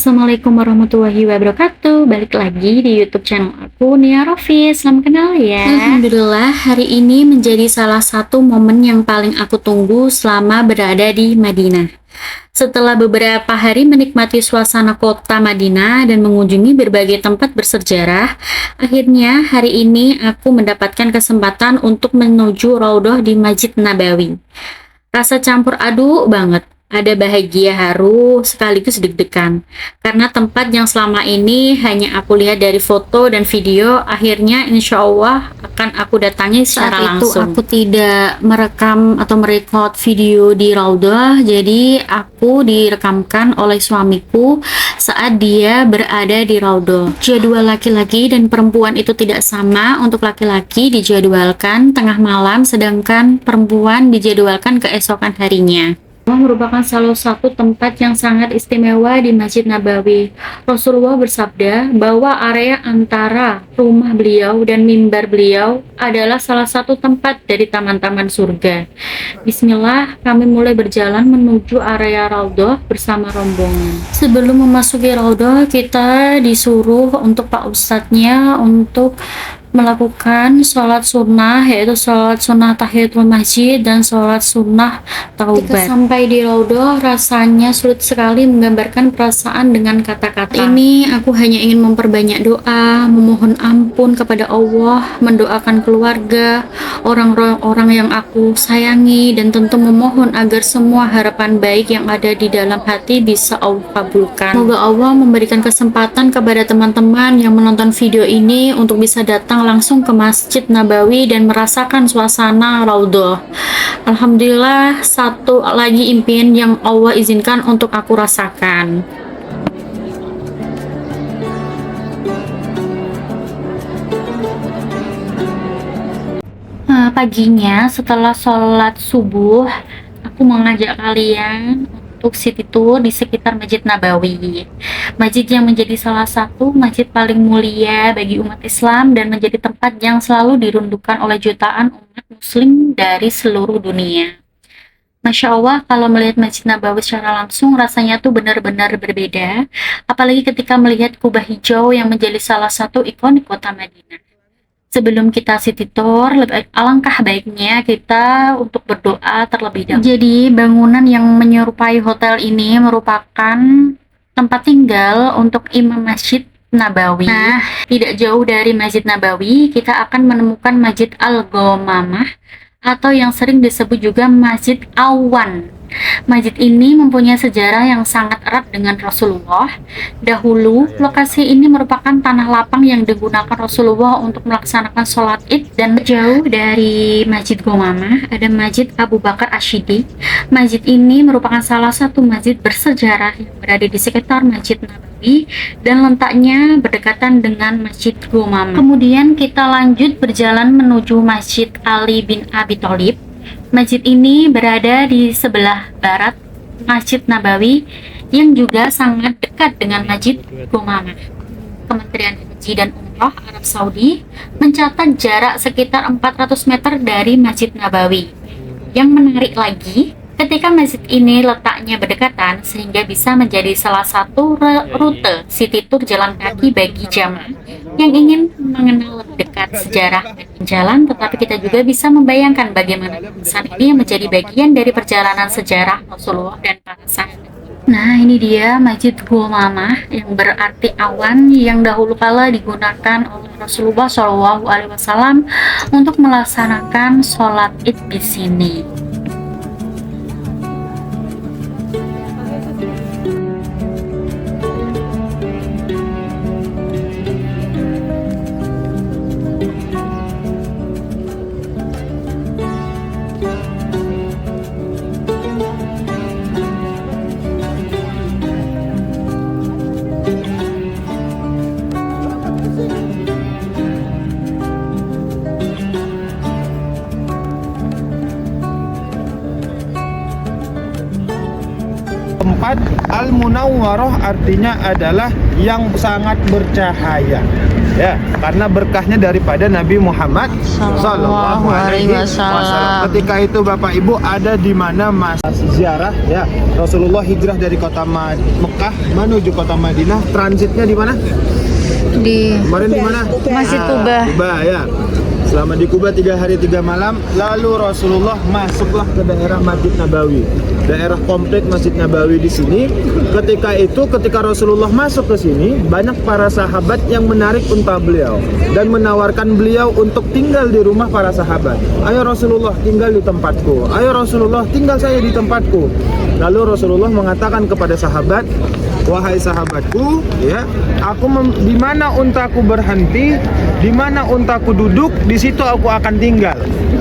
Assalamualaikum warahmatullahi wabarakatuh. Balik lagi di YouTube channel aku, Nia Rofi. Selamat kenal ya. Alhamdulillah, hari ini menjadi salah satu momen yang paling aku tunggu selama berada di Madinah. Setelah beberapa hari menikmati suasana kota Madinah dan mengunjungi berbagai tempat bersejarah, akhirnya hari ini aku mendapatkan kesempatan untuk menuju Raudhah di Masjid Nabawi. Rasa campur aduk banget. Ada bahagia, haru, sekaligus deg-degan. Karena tempat yang selama ini hanya aku lihat dari foto dan video, akhirnya insya Allah akan aku datangi secara langsung. Saat itu aku tidak merekam atau merekod video di Raudhah, jadi aku direkamkan oleh suamiku saat dia berada di Raudhah. Jadwal laki-laki dan perempuan itu tidak sama. Untuk laki-laki dijadwalkan tengah malam, sedangkan perempuan dijadwalkan keesokan harinya. Merupakan salah satu tempat yang sangat istimewa di Masjid Nabawi. Rasulullah bersabda bahwa area antara rumah beliau dan mimbar beliau adalah salah satu tempat dari taman-taman surga. Bismillah, kami mulai berjalan menuju area Raudhah bersama rombongan. Sebelum memasuki Raudhah, kita disuruh untuk Pak Ustadznya untuk melakukan sholat sunnah, yaitu sholat sunnah tahiyatul masjid dan sholat sunnah taubat. Ketika sampai di Raudhah, rasanya sulit sekali menggambarkan perasaan dengan kata-kata. Ini aku hanya ingin memperbanyak doa, memohon ampun kepada Allah, mendoakan keluarga, orang-orang yang aku sayangi, dan tentu memohon agar semua harapan baik yang ada di dalam hati bisa Allah kabulkan. Semoga Allah memberikan kesempatan kepada teman-teman yang menonton video ini untuk bisa datang langsung ke Masjid Nabawi dan merasakan suasana Raudhah. Alhamdulillah, satu lagi impian yang Allah izinkan untuk aku rasakan. Paginya setelah sholat subuh, aku mengajak kalian untuk city tour di sekitar Masjid Nabawi. Masjid yang menjadi salah satu masjid paling mulia bagi umat Islam dan menjadi tempat yang selalu dirundukan oleh jutaan umat muslim dari seluruh dunia. Masya Allah, kalau melihat Masjid Nabawi secara langsung rasanya tuh benar-benar berbeda, apalagi ketika melihat kubah hijau yang menjadi salah satu ikonik kota Madinah. Sebelum kita city tour, alangkah baiknya kita untuk berdoa terlebih dahulu. Jadi, bangunan yang menyerupai hotel ini merupakan tempat tinggal untuk Imam Masjid Nabawi. Nah, tidak jauh dari Masjid Nabawi, kita akan menemukan Masjid Al-Ghamamah atau yang sering disebut juga Masjid Awan. Masjid ini mempunyai sejarah yang sangat erat dengan Rasulullah. Dahulu, lokasi ini merupakan tanah lapang yang digunakan Rasulullah untuk melaksanakan sholat Id, dan jauh dari Masjid Ghamamah ada Masjid Abu Bakar Ash-Shiddiq. Masjid ini merupakan salah satu masjid bersejarah yang berada di sekitar Masjid Nabawi dan letaknya berdekatan dengan Masjid Ghamamah. Kemudian kita lanjut berjalan menuju Masjid Ali bin Abi Thalib. Masjid ini berada di sebelah barat Masjid Nabawi yang juga sangat dekat dengan Masjid Ghamamah. Kementerian Haji dan Umroh Arab Saudi mencatat jarak sekitar 400 meter dari Masjid Nabawi. Yang menarik lagi, ketika masjid ini letaknya berdekatan sehingga bisa menjadi salah satu rute city tour jalan kaki bagi jamaah yang ingin mengenal lebih dekat sejarah dan jalan, tetapi kita juga bisa membayangkan bagaimana kesan ini menjadi bagian dari perjalanan sejarah Rasulullah dan para sahabat. Nah, ini dia Masjid Ghamamah yang berarti awan, yang dahulu kala digunakan oleh Rasulullah SAW untuk melaksanakan sholat Id di sini. tempat Al-Munawwarah, artinya adalah yang sangat bercahaya. Ya, karena berkahnya daripada Nabi Muhammad Sallallahu Alaihi Wasallam. Ketika itu Bapak Ibu ada di mana masa ziarah, ya, Rasulullah hijrah dari kota Mekah menuju kota Madinah. Transitnya di mana? Kemarin di mana? Masjid Kuba. Kuba, ya. Selama di Kuba 3 hari 3 malam, lalu Rasulullah masuklah ke daerah Masjid Nabawi, daerah komplek Masjid Nabawi di sini. Ketika Rasulullah masuk ke sini, banyak para sahabat yang menarik unta beliau dan menawarkan beliau untuk tinggal di rumah para sahabat. Ayo Rasulullah, tinggal di tempatku. Ayo Rasulullah, tinggal saya di tempatku. Lalu Rasulullah mengatakan kepada sahabat, wahai sahabatku, ya, di mana untaku berhenti, di mana untaku duduk, di situ aku akan tinggal.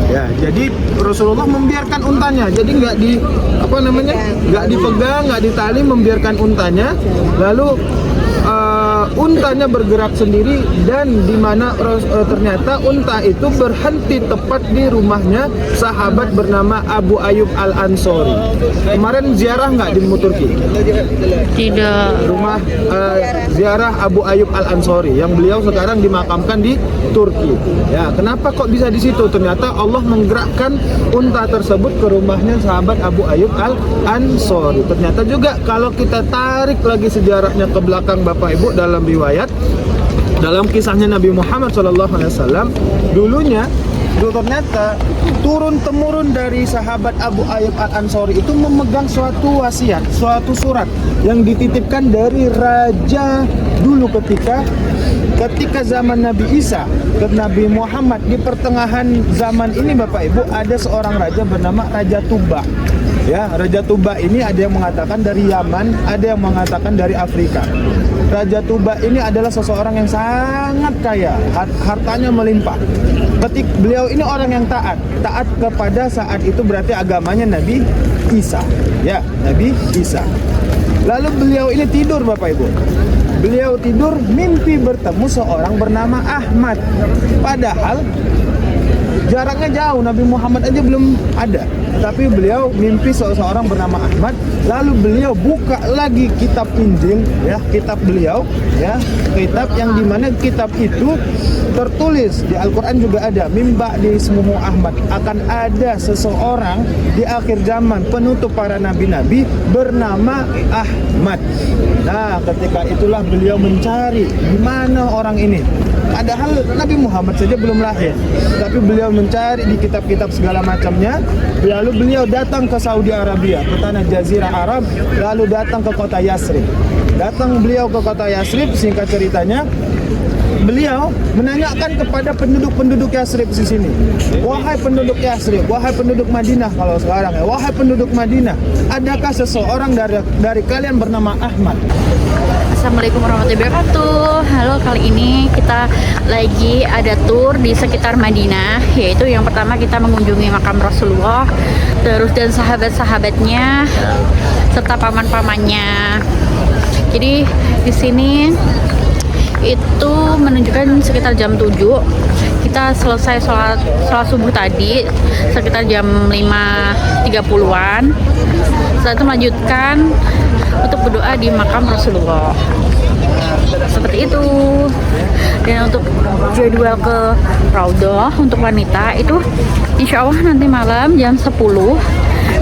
Ya, jadi Rasulullah membiarkan untanya, jadi nggak dipegang, nggak ditali, membiarkan untanya. Lalu untanya bergerak sendiri, dan di mana ternyata unta itu berhenti tepat di rumahnya sahabat bernama Abu Ayyub Al-Ansori. Kemarin ziarah nggak di Turki? Tidak. Rumah ziarah Abu Ayyub Al-Ansori yang beliau sekarang dimakamkan di Turki. Ya, kenapa kok bisa di situ? Ternyata Allah menggerakkan unta tersebut ke rumahnya sahabat Abu Ayyub Al-Ansori. Ternyata juga kalau kita tarik lagi sejarahnya ke belakang Bapak Ibu, dalam riwayat, dalam kisahnya Nabi Muhammad SAW, dulunya ternyata turun temurun dari sahabat Abu Ayyub Al-Ansori itu memegang suatu wasiat, suatu surat yang dititipkan dari raja dulu ketika zaman Nabi Isa ke Nabi Muhammad. Di pertengahan zaman ini Bapak Ibu, ada seorang raja bernama Raja Tuba. Ya, Raja Tuba ini ada yang mengatakan dari Yaman, ada yang mengatakan dari Afrika. Raja Tuba ini adalah seseorang yang sangat kaya, hartanya melimpah. Beliau ini orang yang taat kepada saat itu berarti agamanya Nabi Isa. Ya, Nabi Isa. Lalu beliau ini tidur Bapak Ibu. Beliau tidur mimpi bertemu seorang bernama Ahmad. Padahal jaraknya jauh, Nabi Muhammad aja belum ada. Tapi beliau mimpi seseorang bernama Ahmad. Lalu beliau buka lagi kitab Injil, ya, kitab beliau, ya, kitab yang dimana kitab itu tertulis di Al-Quran juga ada, mimba di ismuhu Ahmad, akan ada seseorang di akhir zaman penutup para nabi-nabi bernama Ahmad. Nah, ketika itulah beliau mencari di mana orang ini. Padahal Nabi Muhammad saja belum lahir, tapi beliau mencari di kitab-kitab segala macamnya. Lalu beliau datang ke Saudi Arabia, ke tanah Jazirah Arab, lalu datang ke kota Yasrib. Datang beliau ke kota Yasrib, singkat ceritanya, beliau menanyakan kepada penduduk-penduduk Yasrib di sini. Wahai penduduk Yasrib, wahai penduduk Madinah kalau sekarang, ya, wahai penduduk Madinah, adakah seseorang dari kalian bernama Ahmad? Assalamualaikum warahmatullahi wabarakatuh. Halo, kali ini kita lagi ada tour di sekitar Madinah, yaitu yang pertama kita mengunjungi makam Rasulullah, terus dan sahabat-sahabatnya serta paman-pamannya. Jadi di sini itu menunjukkan sekitar jam 7. Kita selesai sholat subuh tadi sekitar jam 5.30-an. Setelah itu melanjutkan untuk berdoa di makam Rasulullah. Seperti itu. Dan untuk jadwal ke Raudhah untuk wanita itu insya Allah nanti malam jam 10,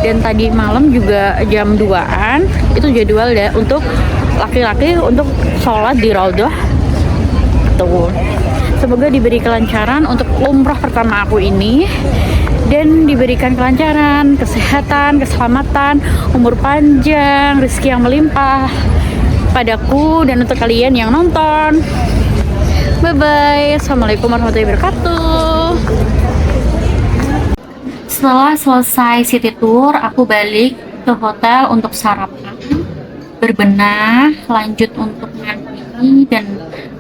dan tadi malam juga jam 2-an itu jadwal untuk laki-laki untuk sholat di Raudhah. Tuh. Semoga diberi kelancaran untuk umroh pertama aku ini, dan diberikan kelancaran, kesehatan, keselamatan, umur panjang, rezeki yang melimpah padaku dan untuk kalian yang nonton. Bye bye. Assalamualaikum warahmatullahi wabarakatuh. Setelah selesai city tour, aku balik ke hotel untuk sarapan, berbenah, lanjut untuk mandi dan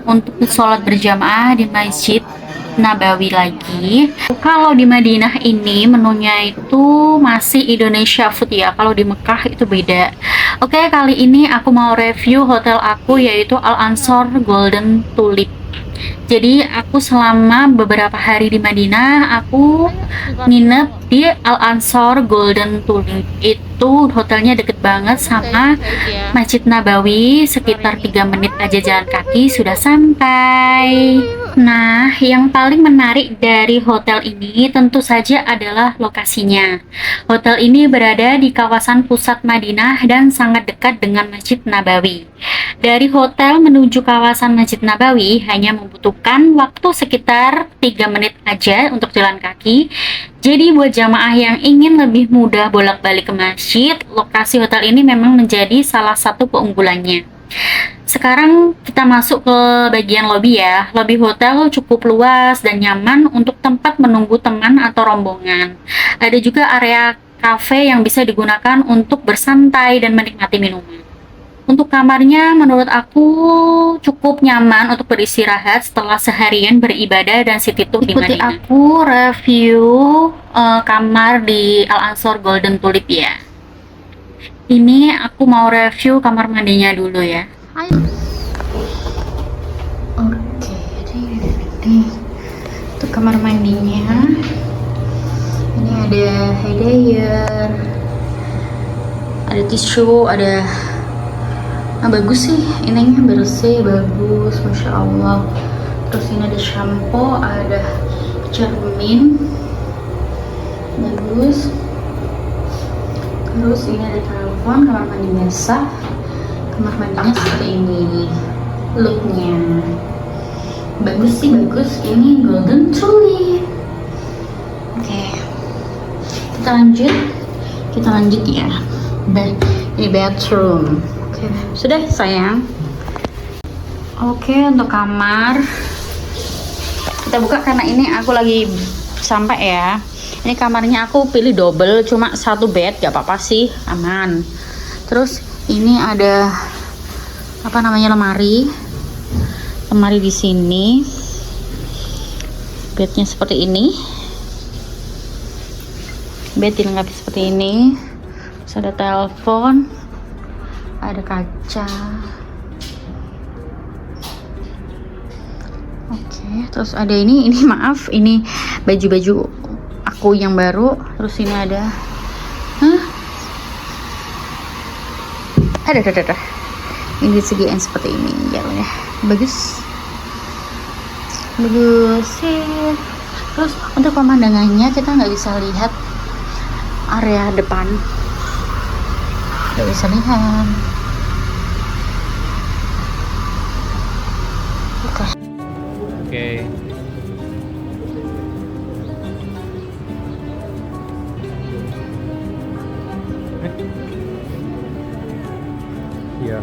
untuk sholat berjamaah di Masjid Nabawi lagi. Kalau di Madinah ini menunya itu masih Indonesia food ya, kalau di Mekah itu beda. Oke, kali ini aku mau review hotel aku yaitu Al Ansor Golden Tulip. Jadi aku selama beberapa hari di Madinah, aku nginep di Al Ansor Golden Tulip. Itu hotelnya deket banget sama Masjid Nabawi, sekitar 3 menit aja jalan kaki sudah sampai. Nah, yang paling menarik dari hotel ini tentu saja adalah lokasinya. Hotel ini berada di kawasan pusat Madinah dan sangat dekat dengan Masjid Nabawi. Dari hotel menuju kawasan Masjid Nabawi hanya membutuhkan waktu sekitar 3 menit aja untuk jalan kaki. Jadi buat jamaah yang ingin lebih mudah bolak-balik ke masjid, lokasi hotel ini memang menjadi salah satu keunggulannya. Sekarang kita masuk ke bagian lobi ya. Lobi hotel cukup luas dan nyaman untuk tempat menunggu teman atau rombongan. Ada juga area kafe yang bisa digunakan untuk bersantai dan menikmati minuman. Untuk kamarnya menurut aku cukup nyaman untuk beristirahat setelah seharian beribadah dan city tour di Madinah. Ikuti aku review kamar di Al Ansor Golden Tulip ya. Ini aku mau review kamar mandinya dulu ya. Ayo. Oke, ini untuk kamar mandinya. Ini ada hair dryer, ada tisu, ada bagus sih, ininya bersih, bagus, masya Allah. Terus ini ada shampoo, ada cermin, bagus. Terus ini ada telepon, kamar mandi biasa. Kamar mandinya seperti ini looknya, bagus sih, bagus. Ini Golden Tulip. Oke, kita lanjut ya. Ini bathroom. Oke, sudah sayang. Oke, untuk kamar kita buka karena ini aku lagi sampai ya. Ini kamarnya aku pilih double, cuma satu bed, gak apa-apa sih, aman. Terus ini ada apa namanya, lemari di sini. Bednya seperti ini, bed dilengkapi seperti ini. Terus ada telepon, ada kaca. Oke, terus ada ini maaf, ini baju-baju aku yang baru. Terus ini ada ada ini disediain seperti ini ya, bagus sih. Terus untuk pemandangannya kita nggak bisa lihat area depan, nggak bisa lihat. Oke. Iya.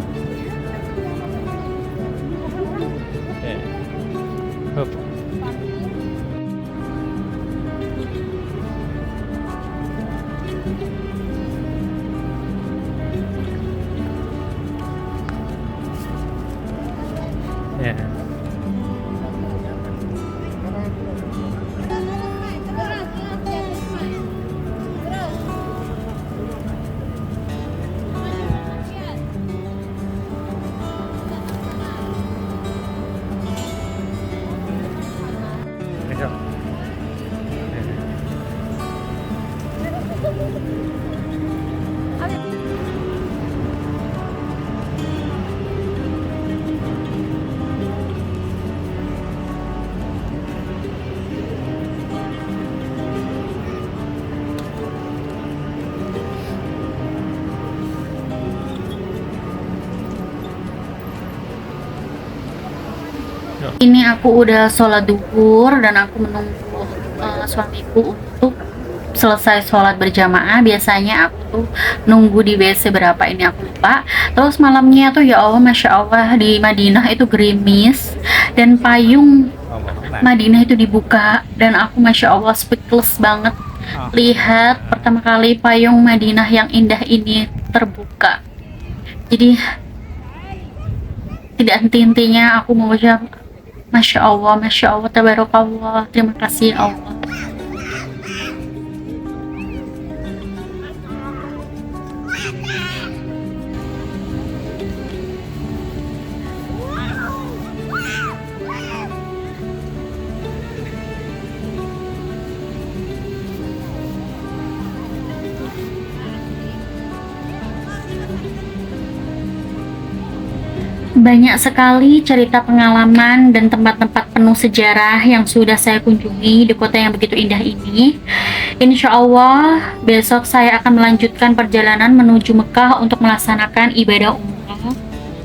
Hop. Ya. Ini aku udah sholat duhur dan aku menunggu suamiku untuk selesai sholat berjamaah. Biasanya aku tuh nunggu di WC berapa ini aku lupa. Terus malamnya tuh ya Allah, masya Allah, di Madinah itu gerimis dan payung Madinah itu dibuka dan aku masya Allah speechless banget lihat pertama kali payung Madinah yang indah ini terbuka. Jadi tidak henti-hentinya aku mengucap masya Allah, tabarakallah, terima kasih ya Allah. Banyak sekali cerita pengalaman dan tempat-tempat penuh sejarah yang sudah saya kunjungi di kota yang begitu indah ini. Insya Allah, besok saya akan melanjutkan perjalanan menuju Mekah untuk melaksanakan ibadah umrah.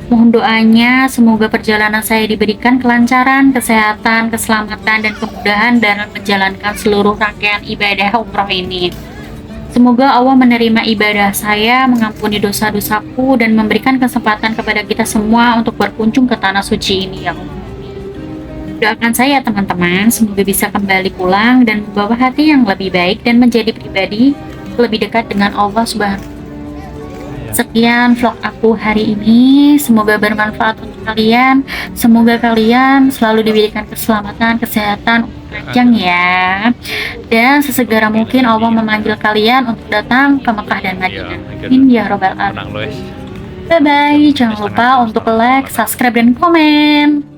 Mohon doanya, semoga perjalanan saya diberikan kelancaran, kesehatan, keselamatan, dan kemudahan dalam menjalankan seluruh rangkaian ibadah umrah ini. Semoga Allah menerima ibadah saya, mengampuni dosa-dosaku, dan memberikan kesempatan kepada kita semua untuk berkunjung ke tanah suci ini, ya Allah. Doakan saya, teman-teman, semoga bisa kembali pulang dan membawa hati yang lebih baik dan menjadi pribadi lebih dekat dengan Allah Subhanahu. Sekian vlog aku hari ini, semoga bermanfaat untuk kalian. Semoga kalian selalu diberikan keselamatan, kesehatan, panjang ya. Dan sesegera mungkin Allah memanggil kalian untuk datang ke Mekah dan Madinah. Amin ya robbal alamin. Bye bye, jangan lupa untuk like, subscribe, dan komen.